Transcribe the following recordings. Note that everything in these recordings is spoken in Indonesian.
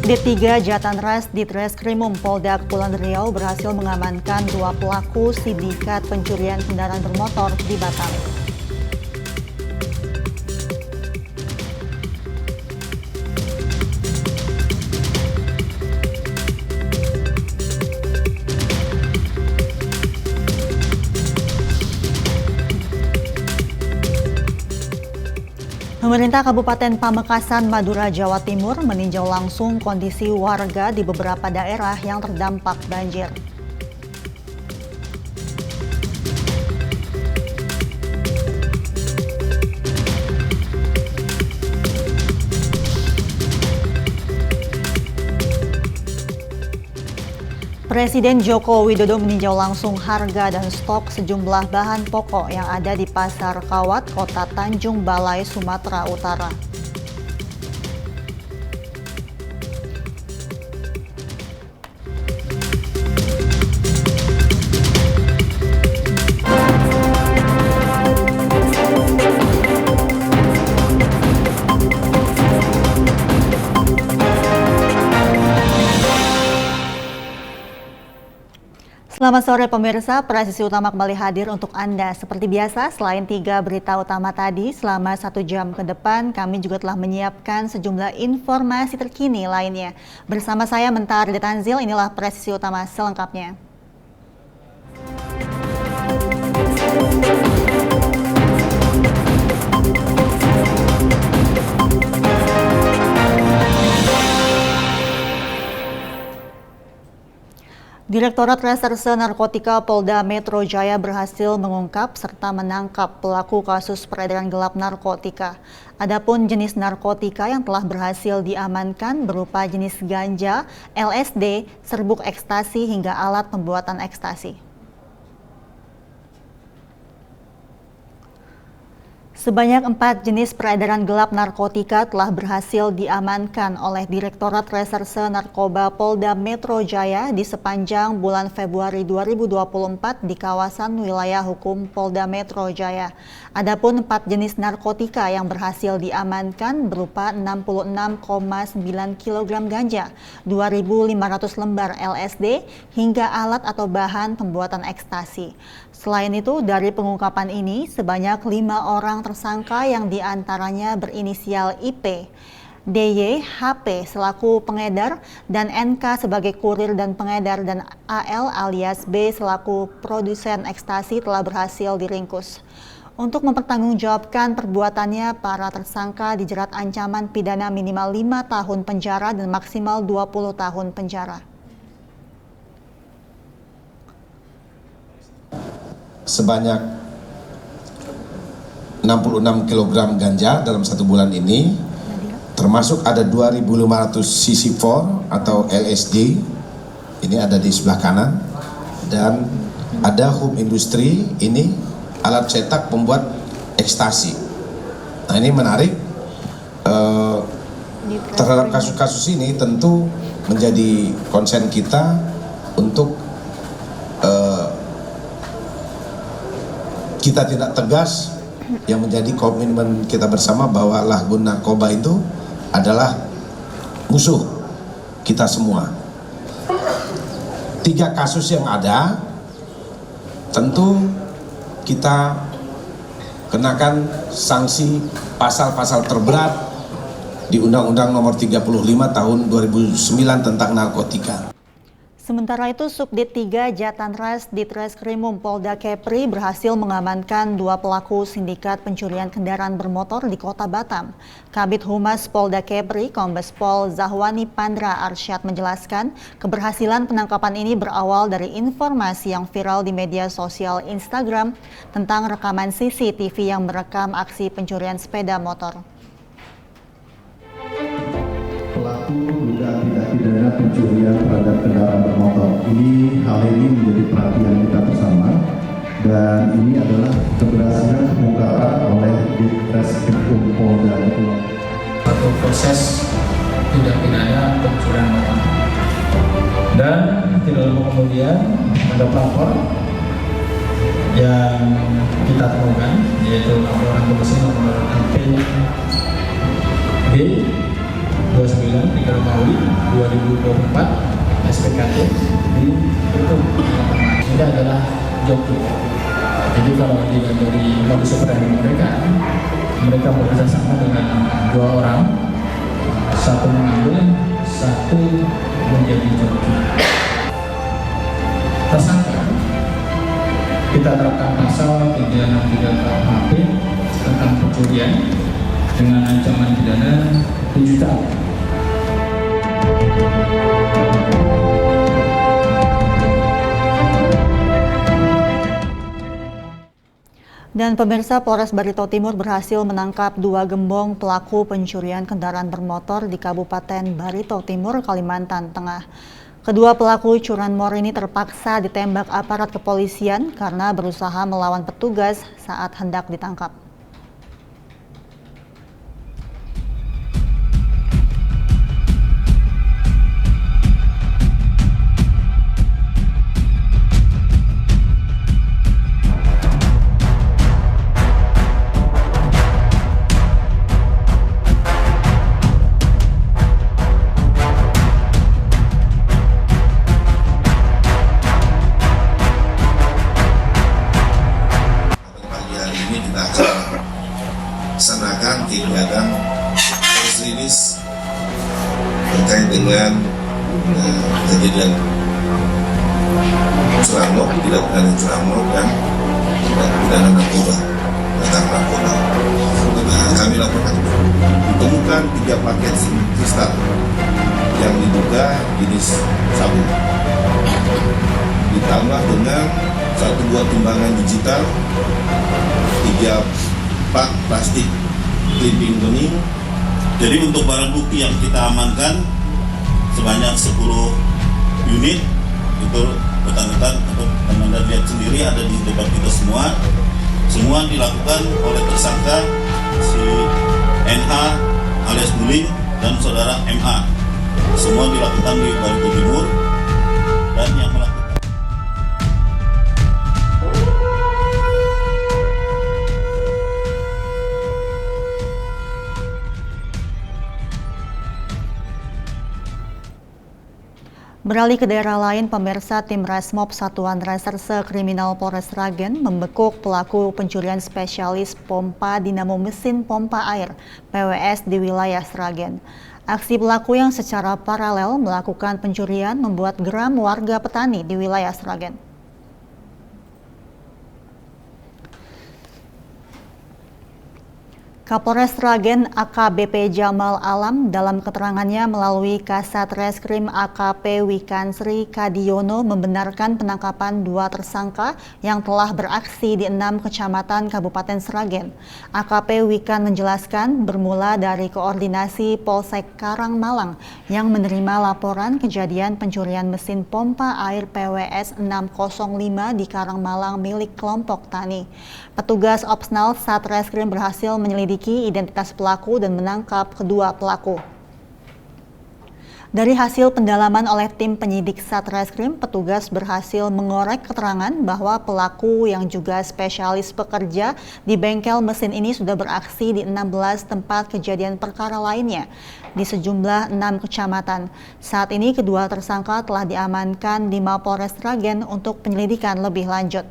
Subdit 3 Jatanras Ditreskrimum Polda Kepulauan Riau berhasil mengamankan 2 pelaku sindikat pencurian kendaraan bermotor di Batam. Pemerintah Kabupaten Pamekasan, Madura, Jawa Timur meninjau langsung kondisi warga di beberapa daerah yang terdampak banjir. Presiden Joko Widodo meninjau langsung harga dan stok sejumlah bahan pokok yang ada di Pasar Kawat, Kota Tanjung Balai, Sumatera Utara. Selamat sore pemirsa, Presisi Utama kembali hadir untuk Anda. Seperti biasa, selain 3 berita utama tadi, selama 1 jam ke depan kami juga telah menyiapkan sejumlah informasi terkini lainnya. Bersama saya Mentari Detanzil, inilah Presisi Utama selengkapnya. Direktorat Reserse Narkotika Polda Metro Jaya berhasil mengungkap serta menangkap pelaku kasus peredaran gelap narkotika. Adapun jenis narkotika yang telah berhasil diamankan berupa jenis ganja, LSD, serbuk ekstasi hingga alat pembuatan ekstasi. Sebanyak 4 jenis peredaran gelap narkotika telah berhasil diamankan oleh Direktorat Reserse Narkoba Polda Metro Jaya di sepanjang bulan Februari 2024 di kawasan wilayah hukum Polda Metro Jaya. Adapun 4 jenis narkotika yang berhasil diamankan berupa 66,9 kg ganja, 2.500 lembar LSD, hingga alat atau bahan pembuatan ekstasi. Selain itu, dari pengungkapan ini, sebanyak 5 orang tersangka yang diantaranya berinisial IP, DY, HP selaku pengedar, dan NK sebagai kurir dan pengedar, dan AL alias B selaku produsen ekstasi telah berhasil diringkus. Untuk mempertanggungjawabkan perbuatannya, para tersangka dijerat ancaman pidana minimal 5 tahun penjara dan maksimal 20 tahun penjara. Sebanyak 66 kg ganja dalam 1 bulan ini, termasuk ada 2.500 cc4 atau LSD, ini ada di sebelah kanan, dan ada home industry, ini alat cetak pembuat ekstasi. Nah, ini menarik. Terhadap kasus-kasus ini tentu menjadi konsen kita untuk kita tidak tegas, yang menjadi komitmen kita bersama bahwa lahgun narkoba itu adalah musuh kita semua. 3 kasus yang ada tentu kita kenakan sanksi pasal-pasal terberat di Undang-Undang Nomor 35 Tahun 2009 tentang narkotika. Sementara itu, Subdit 3 Jatanras Ditreskrimum Polda Kepri berhasil mengamankan 2 pelaku sindikat pencurian kendaraan bermotor di Kota Batam. Kabid Humas Polda Kepri, Kombes Pol Zahwani Pandra Arsyad menjelaskan, keberhasilan penangkapan ini berawal dari informasi yang viral di media sosial Instagram tentang rekaman CCTV yang merekam aksi pencurian sepeda motor. Pelaku dugaan tindak pidana pencurian terhadap kendaraan bermotor. Hal ini menjadi perhatian kita bersama, dan ini adalah keberhasilan pengungkapan oleh Ditreskrimum Polda Metro. Satu proses tindak pidana pencurian motor. Dan tidak lama kemudian ada pelapor yang kita temukan, yaitu laporan polisi nomor LP B 29 3 Romawi 2024 SPKT di Tutup. Ini adalah joki. Jadi kalau dilihat dari modus operandi mereka bekerja sama dengan 2 orang, satu mengambil, satu menjadi joki. Tersangka kita terapkan pasal 363 KUHP tentang pencurian dengan ancaman pidana 7 tahun. Dan pemirsa, Polres Barito Timur berhasil menangkap 2 gembong pelaku pencurian kendaraan bermotor di Kabupaten Barito Timur, Kalimantan Tengah. Kedua pelaku curanmor ini terpaksa ditembak aparat kepolisian karena berusaha melawan petugas saat hendak ditangkap. Laksanakan kegiatan press release terkait dengan kejadian curanmor, dilakukan curanmor dan pidana narkoba, tentang narkoba. Kami laporkan ditemukan 3 paket SIM kristal yang diduga jenis sabu, ditambah dengan 1 buah timbangan digital, 3 pak plastik clipping bening. Jadi untuk barang bukti yang kita amankan sebanyak 10 unit itu betul-betul untuk teman-teman lihat sendiri ada di depan kita semua dilakukan oleh tersangka si NH alias Buling dan saudara MA, semua dilakukan di Barito Timur dan yang melakukan Beralih ke daerah lain, pemirsa, tim Resmob Satuan Reserse Kriminal Polres Sragen membekuk pelaku pencurian spesialis pompa dinamo mesin pompa air (PWS) di wilayah Sragen. Aksi pelaku yang secara paralel melakukan pencurian membuat geram warga petani di wilayah Sragen. Kapolres Sragen AKBP Jamal Alam dalam keterangannya melalui Kasat Reskrim AKP Wikansri Kadiono membenarkan penangkapan 2 tersangka yang telah beraksi di 6 kecamatan Kabupaten Sragen. AKP Wikan menjelaskan bermula dari koordinasi Polsek Karangmalang yang menerima laporan kejadian pencurian mesin pompa air PWS 605 di Karangmalang milik kelompok tani. Petugas Opsnal Satreskrim berhasil menyelidiki identitas pelaku dan menangkap kedua pelaku. Dari hasil pendalaman oleh tim penyidik Satreskrim, petugas berhasil mengorek keterangan bahwa pelaku yang juga spesialis pekerja di bengkel mesin ini sudah beraksi di 16 tempat kejadian perkara lainnya di sejumlah 6 kecamatan. Saat ini kedua tersangka telah diamankan di Mapolres Sragen untuk penyelidikan lebih lanjut.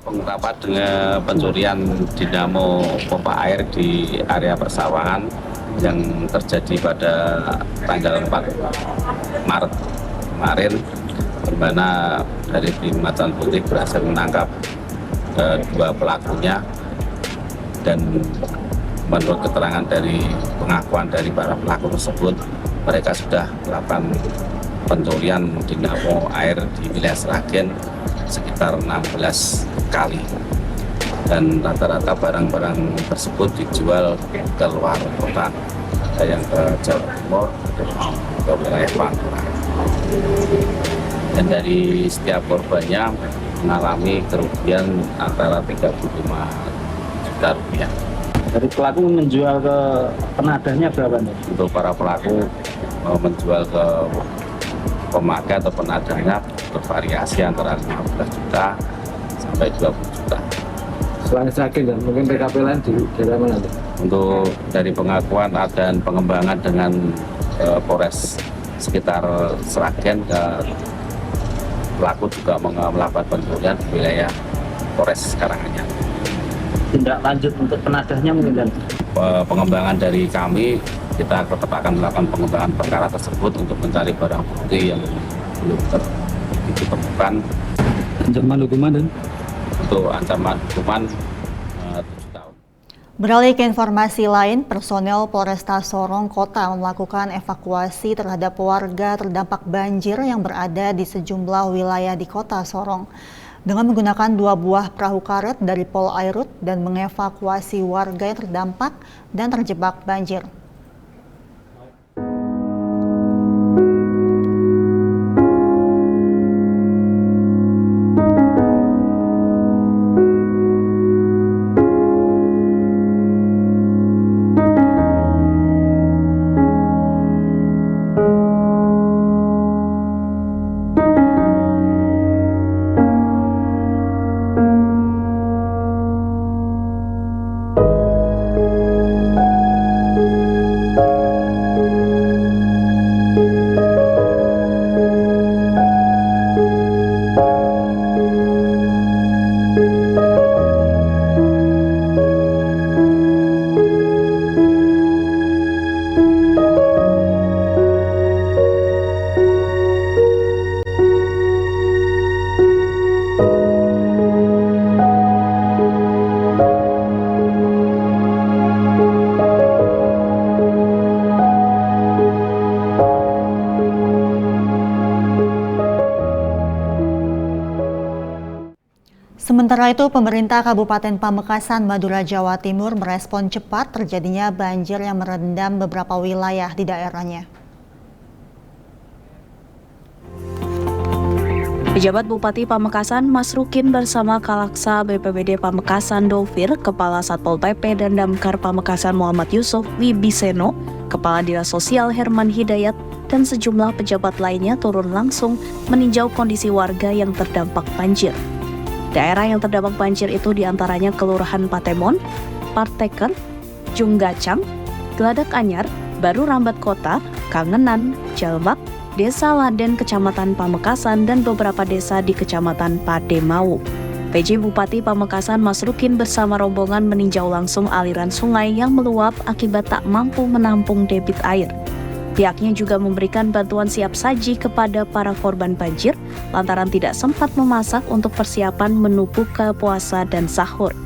Pengungkapan dengan pencurian dinamo pompa air di area persawahan yang terjadi pada tanggal 4 Maret kemarin, di mana dari tim Macan Putih berhasil menangkap 2 pelakunya, dan menurut keterangan dari pengakuan dari para pelaku tersebut, mereka sudah melakukan pencurian dinamo air di wilayah Sragen sekitar 16 kali, dan rata-rata barang-barang tersebut dijual ke luar kota, ada yang ke Jawa Timur, ke wilayah Pantura, dan dari setiap korbannya mengalami kerugian antara 35 juta rupiah. Dari pelaku menjual ke penadahnya berapa nih? Untuk para pelaku menjual ke pemakai atau penadahnya bervariasi antara 15 juta sampai 20 juta. Selain Sragen dan mungkin PKP lain di daerah mana? Untuk dari pengakuan dan pengembangan dengan Polres sekitar Sragen, dan pelaku juga melakukan pencurian di wilayah Polres Karanganyar. Tindak lanjut untuk penadahnya mungkin dan Pengembangan dari kami, kita tetap akan melakukan pengembangan perkara tersebut untuk mencari barang bukti yang belum ditemukan. ancaman hukuman dan Untuk ancaman hukuman 7 tahun. Beralih ke informasi lain, personel Polresta Sorong Kota melakukan evakuasi terhadap warga terdampak banjir yang berada di sejumlah wilayah di Kota Sorong dengan menggunakan 2 buah perahu karet dari Pol Airut dan mengevakuasi warga yang terdampak dan terjebak banjir. Sementara itu, pemerintah Kabupaten Pamekasan, Madura, Jawa Timur merespon cepat terjadinya banjir yang merendam beberapa wilayah di daerahnya. Pejabat Bupati Pamekasan Mas Rukin bersama Kalaksa BPBD Pamekasan Dovir, Kepala Satpol PP dan Damkar Pamekasan Muhammad Yusuf Wibiseno, Kepala Dinas Sosial Herman Hidayat, dan sejumlah pejabat lainnya turun langsung meninjau kondisi warga yang terdampak banjir. Daerah yang terdampak banjir itu diantaranya Kelurahan Patemon, Parteker, Junggacang, Geladak Anyar, Baru Rambat Kota, Kangenan, Jalmak, Desa Laden Kecamatan Pamekasan, dan beberapa desa di Kecamatan Pademau. PJ Bupati Pamekasan Mas Rukin bersama rombongan meninjau langsung aliran sungai yang meluap akibat tak mampu menampung debit air. Pihaknya juga memberikan bantuan siap saji kepada para korban banjir lantaran tidak sempat memasak untuk persiapan menu buka puasa dan sahur,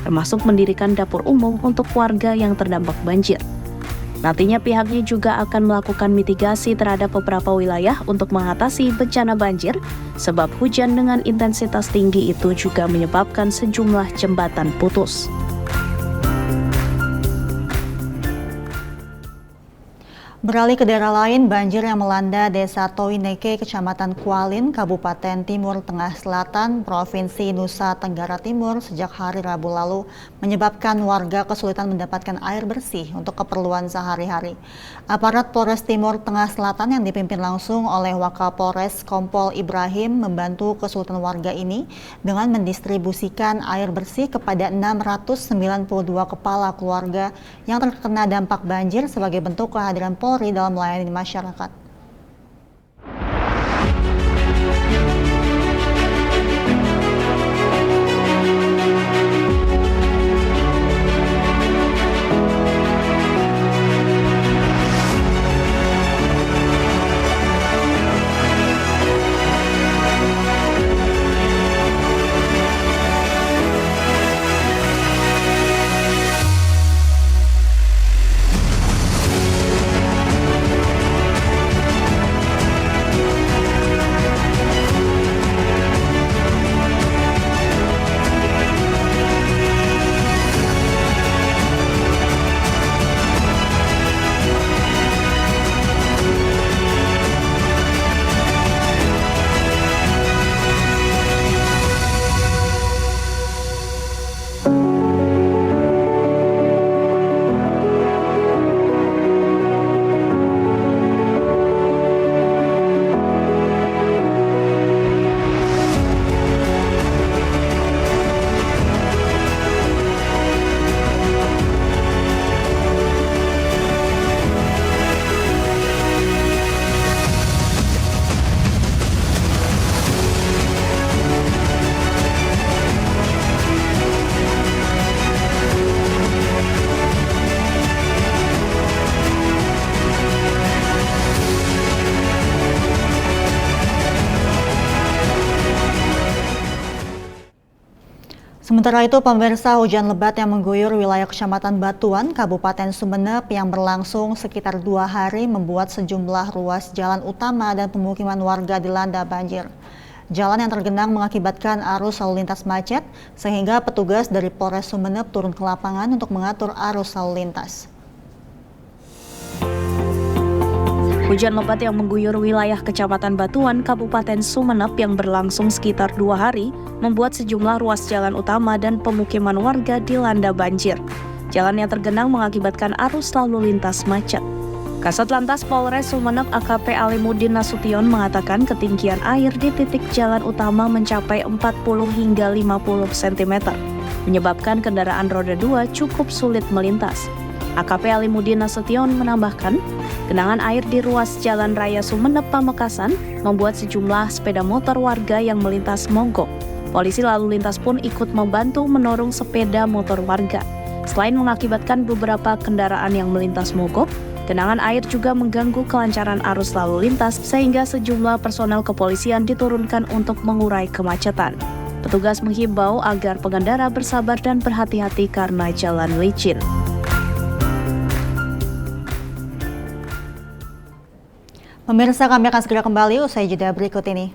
termasuk mendirikan dapur umum untuk warga yang terdampak banjir. Nantinya pihaknya juga akan melakukan mitigasi terhadap beberapa wilayah untuk mengatasi bencana banjir, sebab hujan dengan intensitas tinggi itu juga menyebabkan sejumlah jembatan putus. Beralih ke daerah lain, banjir yang melanda Desa Toineke, Kecamatan Kualin, Kabupaten Timur Tengah Selatan, Provinsi Nusa Tenggara Timur sejak hari Rabu lalu menyebabkan warga kesulitan mendapatkan air bersih untuk keperluan sehari-hari. Aparat Polres Timur Tengah Selatan yang dipimpin langsung oleh Wakapolres Kompol Ibrahim membantu kesulitan warga ini dengan mendistribusikan air bersih kepada 692 kepala keluarga yang terkena dampak banjir sebagai bentuk kehadiran Polri dalam melayani masyarakat. Sementara itu, pemirsa, hujan lebat yang mengguyur wilayah Kecamatan Batuan, Kabupaten Sumeneb yang berlangsung sekitar 2 hari membuat sejumlah ruas jalan utama dan pemukiman warga dilanda banjir. Jalan yang tergenang mengakibatkan arus lalu lintas macet, sehingga petugas dari Polres Sumeneb turun ke lapangan untuk mengatur arus lalu lintas. Hujan lebat yang mengguyur wilayah Kecamatan Batuan, Kabupaten Sumeneb yang berlangsung sekitar 2 hari membuat sejumlah ruas jalan utama dan pemukiman warga dilanda banjir. Jalan yang tergenang mengakibatkan arus lalu lintas macet. Kasat Lantas Polres Sumeneb AKP Alimuddin Nasution mengatakan ketinggian air di titik jalan utama mencapai 40 hingga 50 cm, menyebabkan kendaraan roda 2 cukup sulit melintas. AKP Alimuddin Nasution menambahkan, genangan air di ruas Jalan Raya Sumeneb Pamekasan membuat sejumlah sepeda motor warga yang melintas mogok. Polisi lalu lintas pun ikut membantu mendorong sepeda motor warga. Selain mengakibatkan beberapa kendaraan yang melintas mogok, genangan air juga mengganggu kelancaran arus lalu lintas sehingga sejumlah personel kepolisian diturunkan untuk mengurai kemacetan. Petugas menghimbau agar pengendara bersabar dan berhati-hati karena jalan licin. Pemirsa, kami akan segera kembali usai jeda berikut ini.